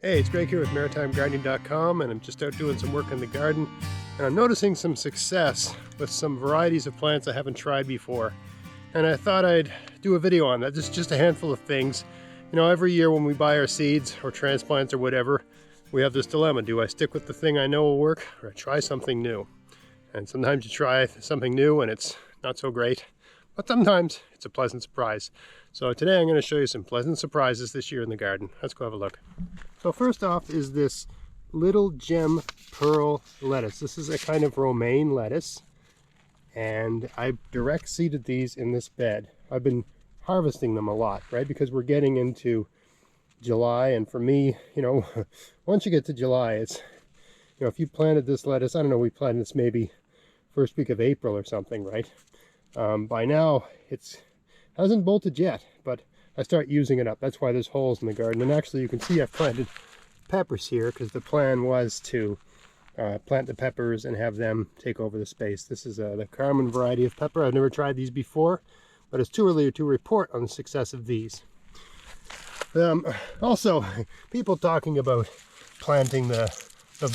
Hey, it's Greg here with MaritimeGardening.com, and I'm just out doing some work in the garden, and I'm noticing some success with some varieties of plants I haven't tried before. And I thought I'd do a video on that, just a handful of things. You know, every year when we buy our seeds or transplants or whatever, we have this dilemma. Do I stick with the thing I know will work, or I try something new? And sometimes you try something new and it's not so great, but sometimes it's a pleasant surprise. So today I'm going to show you some pleasant surprises this year in the garden. Let's go have a look. So first off is this little gem pearl lettuce. This is a kind of romaine lettuce, and I direct seeded these in this bed. I've been harvesting them a lot, right? Because we're getting into July, and for me, you know, once you get to July, it's, you know, if you planted this lettuce, I don't know, we planted this maybe first week of April or something, right? By now, it hasn't bolted yet, but I start using it up. That's why there's holes in the garden. And actually, you can see I've planted peppers here because the plan was to plant the peppers and have them take over the space. This is the Carmen variety of pepper. I've never tried these before, but it's too early to report on the success of these. Also, people talking about planting the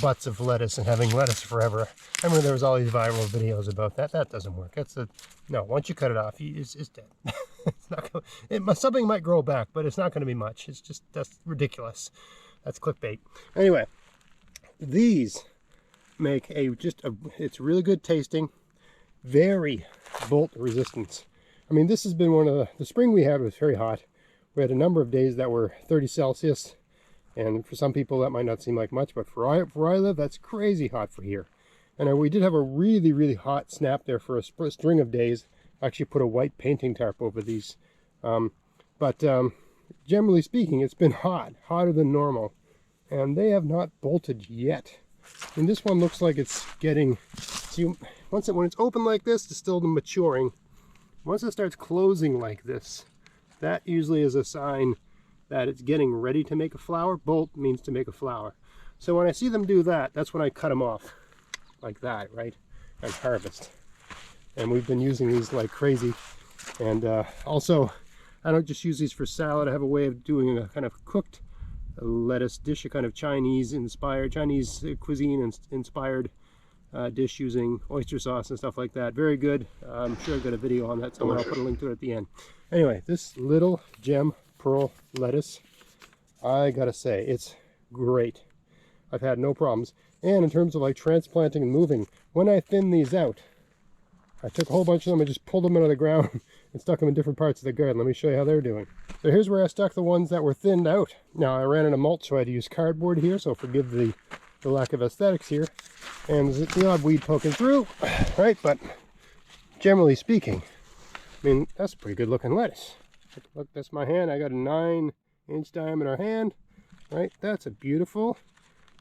butts of lettuce and having lettuce forever. I remember there was all these viral videos about that. That doesn't work. No, once you cut it off, it's dead. It's not gonna, something might grow back, but it's not going to be much. It's just, that's ridiculous. That's clickbait. Anyway, these make it's really good tasting, very bolt resistant. I mean, this has been one of the spring we had was very hot. We had a number of days that were 30 Celsius. And for some people that might not seem like much, but where I live, that's crazy hot for here. And we did have a really, really hot snap there for a string of days. I actually put a white painting tarp over these. Generally speaking, it's been hot, hotter than normal. And they have not bolted yet. And this one looks like it's getting, see, when it's open like this, it's still maturing. Once it starts closing like this, that usually is a sign that it's getting ready to make a flower. Bolt means to make a flower. So when I see them do that, that's when I cut them off like that, right? And harvest. And we've been using these like crazy. And also, I don't just use these for salad. I have a way of doing a kind of cooked lettuce dish, a kind of Chinese cuisine inspired dish using oyster sauce and stuff like that. Very good. I'm sure I've got a video on that somewhere. I'll put a link to it at the end. Anyway, this little gem pearl lettuce, I gotta say, it's great. I've had no problems. And in terms of like transplanting and moving, when I thin these out, I took a whole bunch of them and just pulled them out of the ground and stuck them in different parts of the garden. Let me show you how they're doing. So here's where I stuck the ones that were thinned out. Now I ran out of mulch, so I had to use cardboard here, so forgive the lack of aesthetics here. And there's the odd weed poking through, right? But generally speaking, I mean, that's a pretty good looking lettuce. Look, that's my hand. I got a 9-inch diameter hand, right? That's a beautiful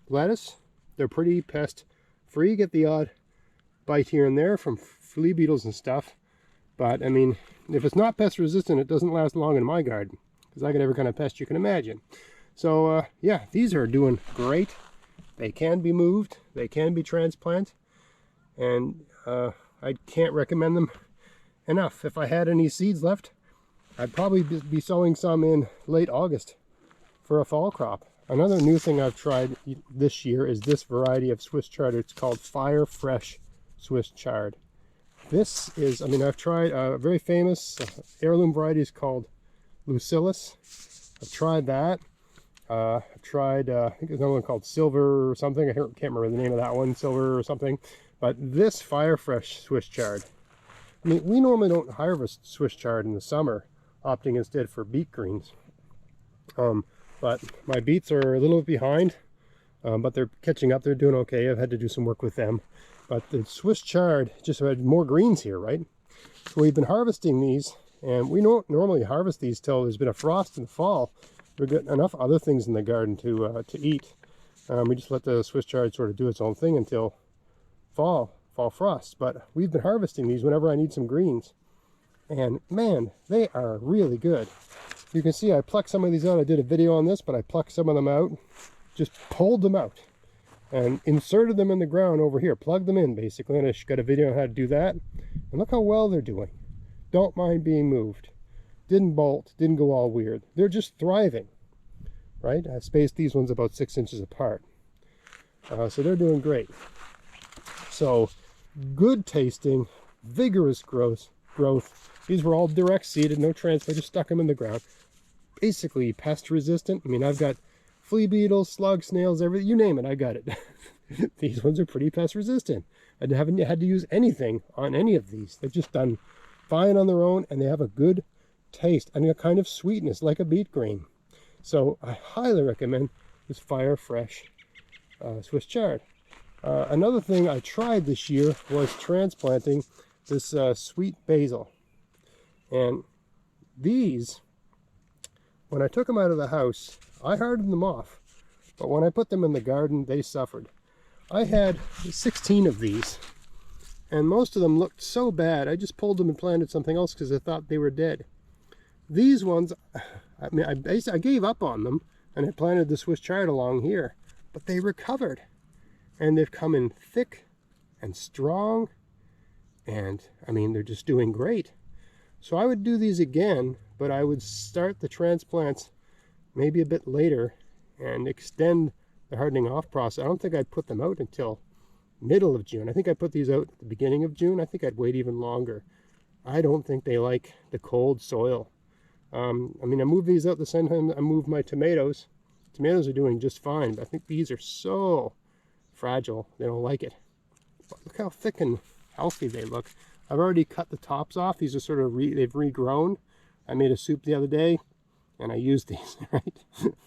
lettuce. They're pretty pest free. Get the odd bite here and there from flea beetles and stuff. But I mean, if it's not pest resistant, it doesn't last long in my garden because I get every kind of pest you can imagine. So yeah, these are doing great. They can be moved. They can be transplanted. And I can't recommend them enough. If I had any seeds left, I'd probably be sowing some in late August for a fall crop. Another new thing I've tried this year is this variety of Swiss chard. It's called Firefresh Swiss chard. This is, I mean, I've tried a very famous heirloom variety is called Lucillus. I've tried that. I've tried, I think there's another one called Silver or something. I can't remember the name of that one, Silver or something. But this Firefresh Swiss chard, I mean, we normally don't harvest Swiss chard in the summer, opting instead for beet greens. But my beets are a little bit behind, but they're catching up. They're doing okay. I've had to do some work with them. But the Swiss chard just had more greens here, right? So we've been harvesting these, and we don't normally harvest these till there's been a frost in the fall. We've got enough other things in the garden to eat. We just let the Swiss chard sort of do its own thing until fall frost. But we've been harvesting these whenever I need some greens. And man, they are really good. You can see I plucked some of these out. I did a video on this, but I plucked some of them out, just pulled them out and inserted them in the ground over here, plugged them in basically. And I got a video on how to do that. And look how well they're doing. Don't mind being moved. Didn't bolt, didn't go all weird. They're just thriving, right? I've spaced these ones about 6 inches apart. So they're doing great. So good tasting, vigorous growth. These were all direct seeded, no transplant, just stuck them in the ground. Basically pest resistant. I mean, I've got flea beetles, slugs, snails, everything, you name it, I got it. These ones are pretty pest resistant. I haven't had to use anything on any of these. They've just done fine on their own, and they have a good taste and a kind of sweetness like a beet green. So I highly recommend this Firefresh Swiss chard. Another thing I tried this year was transplanting this sweet basil. And these, when I took them out of the house, I hardened them off. But when I put them in the garden, they suffered. I had 16 of these, and most of them looked so bad, I just pulled them and planted something else because I thought they were dead. These ones, I mean, I gave up on them, and I planted the Swiss chard along here, but they recovered. And they've come in thick and strong, and I mean, they're just doing great. So I would do these again, but I would start the transplants maybe a bit later and extend the hardening off process. I don't think I'd put them out until middle of June. I think I put these out at the beginning of June. I think I'd wait even longer. I don't think they like the cold soil. I mean, I moved these out the same time I moved my tomatoes. Tomatoes are doing just fine, but I think these are so fragile, they don't like it. But look how thick and healthy they look. I've already cut the tops off. These are sort of they've regrown. I made a soup the other day, and I used these right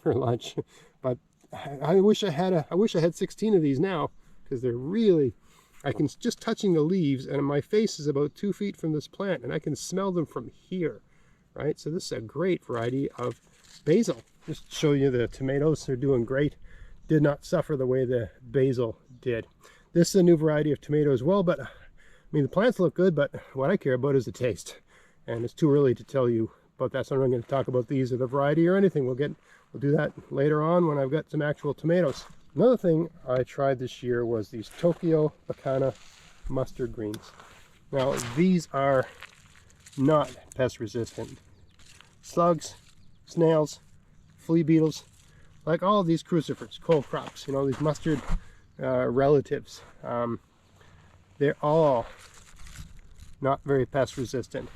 for lunch. But I wish I had 16 of these now, because they're really, I can just touching the leaves, and my face is about 2 feet from this plant, and I can smell them from here, right? So this is a great variety of basil. Just to show you the tomatoes, they're doing great. Did not suffer the way the basil did. This is a new variety of tomato as well, but I mean, the plants look good, but what I care about is the taste. And it's too early to tell you about that, so I'm not going to talk about these or the variety or anything. We'll do that later on when I've got some actual tomatoes. Another thing I tried this year was these Tokyobana mustard greens. Now, these are not pest resistant. Slugs, snails, flea beetles, like all of these crucifers, cold crops, you know, these mustard relatives, they're all not very pest resistant.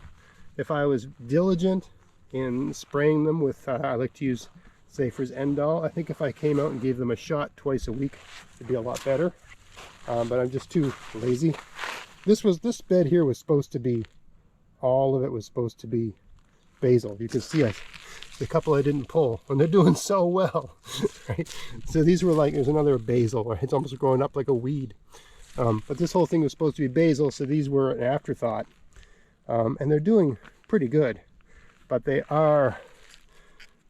If I was diligent in spraying them with, I like to use Safer's Endol. I think if I came out and gave them a shot twice a week, it'd be a lot better. But I'm just too lazy. This bed here was supposed to be, all of it was supposed to be basil. You can see the couple I didn't pull, and they're doing so well, right? So these were like, there's another basil, right? It's almost growing up like a weed. But this whole thing was supposed to be basil, so these were an afterthought. And they're doing pretty good, but they are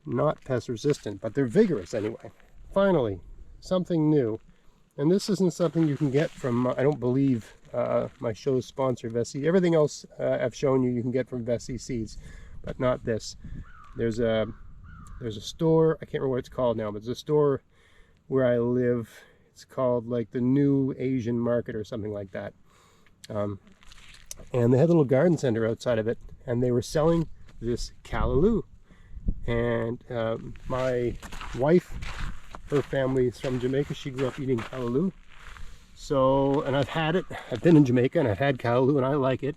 not pest resistant, but they're vigorous anyway. Finally, something new. And this isn't something you can get from, I don't believe, my show's sponsor, Vessi. Everything else I've shown you can get from Vessi Seeds, but not this. There's a store, I can't remember what it's called now, but there's a store where I live. It's called like the New Asian Market or something like that. And they had a little garden center outside of it, and they were selling this callaloo. And my wife, her family is from Jamaica. She grew up eating callaloo. So, and I've had it. I've been in Jamaica and I've had callaloo, and I like it.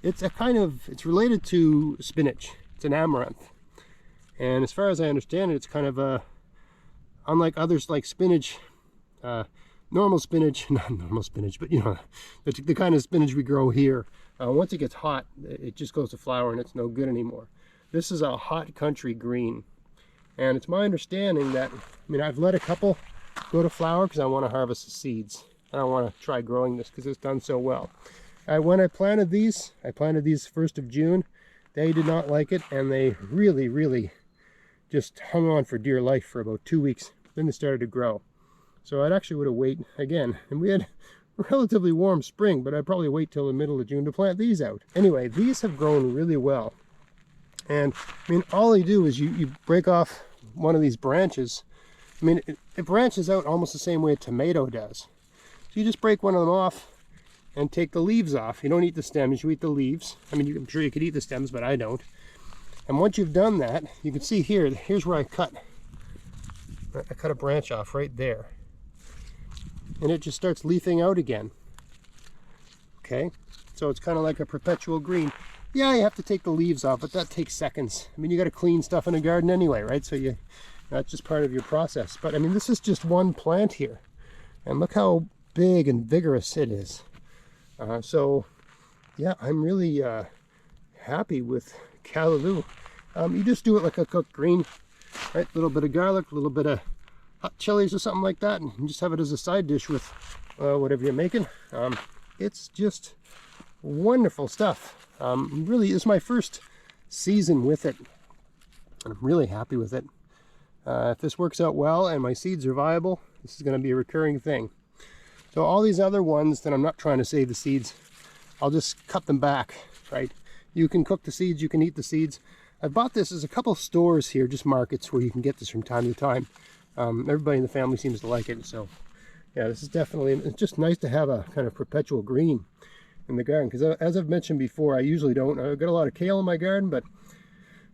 It's a kind of, it's related to spinach. It's an amaranth. And as far as I understand it, it's kind of a, unlike others like spinach, normal spinach, not normal spinach, but you know, the kind of spinach we grow here. Once it gets hot, it just goes to flower and it's no good anymore. This is a hot country green. And it's my understanding that, I mean, I've let a couple go to flower because I want to harvest the seeds. I don't want to try growing this because it's done so well. When I planted these 1st of June. They did not like it, and they really, really just hung on for dear life for about 2 weeks. Then they started to grow. So I'd actually would have waited again. And we had a relatively warm spring, but I'd probably wait till the middle of June to plant these out. Anyway, these have grown really well. And I mean, all you do is you break off one of these branches. I mean, it branches out almost the same way a tomato does. So you just break one of them off and take the leaves off. You don't eat the stems, you eat the leaves. I mean, I'm sure you could eat the stems, but I don't. And once you've done that, you can see here, here's where I cut I cut a branch off right there. And it just starts leafing out again. Okay, so it's kind of like a perpetual green. Yeah, you have to take the leaves off, but that takes seconds. I mean, you got to clean stuff in a garden anyway, right? So that's just part of your process. But I mean, this is just one plant here. And look how big and vigorous it is. So yeah, I'm really happy with callaloo. You just do it like a cooked green, right? A little bit of garlic, a little bit of hot chilies or something like that, and just have it as a side dish with whatever you're making. It's just wonderful stuff. Really, it's my first season with it, and I'm really happy with it. If this works out well and my seeds are viable, this is going to be a recurring thing. So all these other ones that I'm not trying to save the seeds, I'll just cut them back, right? You can cook the seeds, you can eat the seeds. I bought this as a couple stores here, just markets where you can get this from time to time. Everybody in the family seems to like it, so yeah, this is definitely, it's just nice to have a kind of perpetual green in the garden, because as I've mentioned before, I usually don't. I've got a lot of kale in my garden, but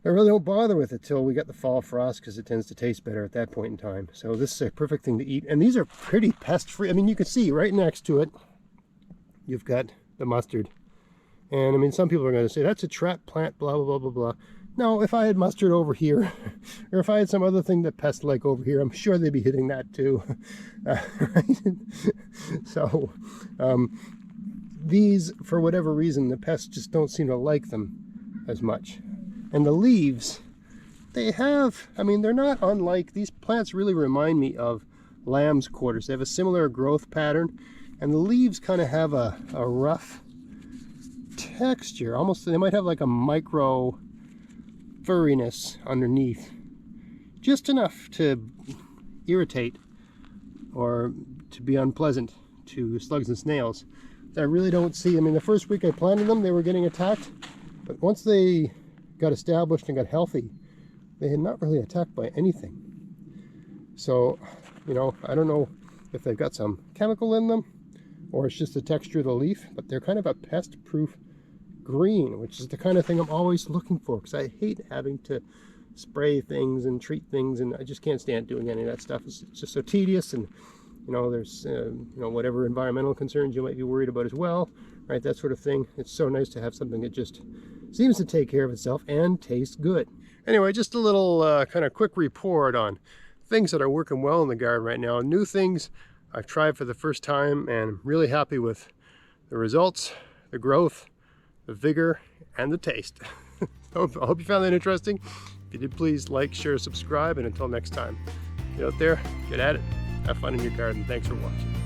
I really don't bother with it till we get the fall frost, because it tends to taste better at that point in time. So this is a perfect thing to eat, and these are pretty pest-free. I mean, you can see right next to it, you've got the mustard. And I mean, some people are going to say, that's a trap plant, blah, blah, blah, blah, blah. No, if I had mustard over here, or if I had some other thing that pests like over here, I'm sure they'd be hitting that too. Right? So, these, for whatever reason, the pests just don't seem to like them as much. And the leaves, they have, I mean, they're not unlike, these plants really remind me of lamb's quarters. They have a similar growth pattern, and the leaves kind of have a rough texture. Almost, they might have like a micro furriness underneath. Just enough to irritate or to be unpleasant to slugs and snails. I really don't see, I mean, the first week I planted them, they were getting attacked, but once they got established and got healthy, they had not really attacked by anything. So, you know, I don't know if they've got some chemical in them or it's just the texture of the leaf, but they're kind of a pest-proof green, which is the kind of thing I'm always looking for, because I hate having to spray things and treat things, and I just can't stand doing any of that stuff. It's just so tedious, and you know, there's you know, whatever environmental concerns you might be worried about as well, right? That sort of thing. It's so nice to have something that just seems to take care of itself and tastes good. Anyway, just a little kind of quick report on things that are working well in the garden right now. New things I've tried for the first time, and I'm really happy with the results, the growth, the vigor, and the taste. I hope you found that interesting. If you did, please like, share, subscribe, and until next time, get out there, get at it, have fun in your garden. Thanks for watching.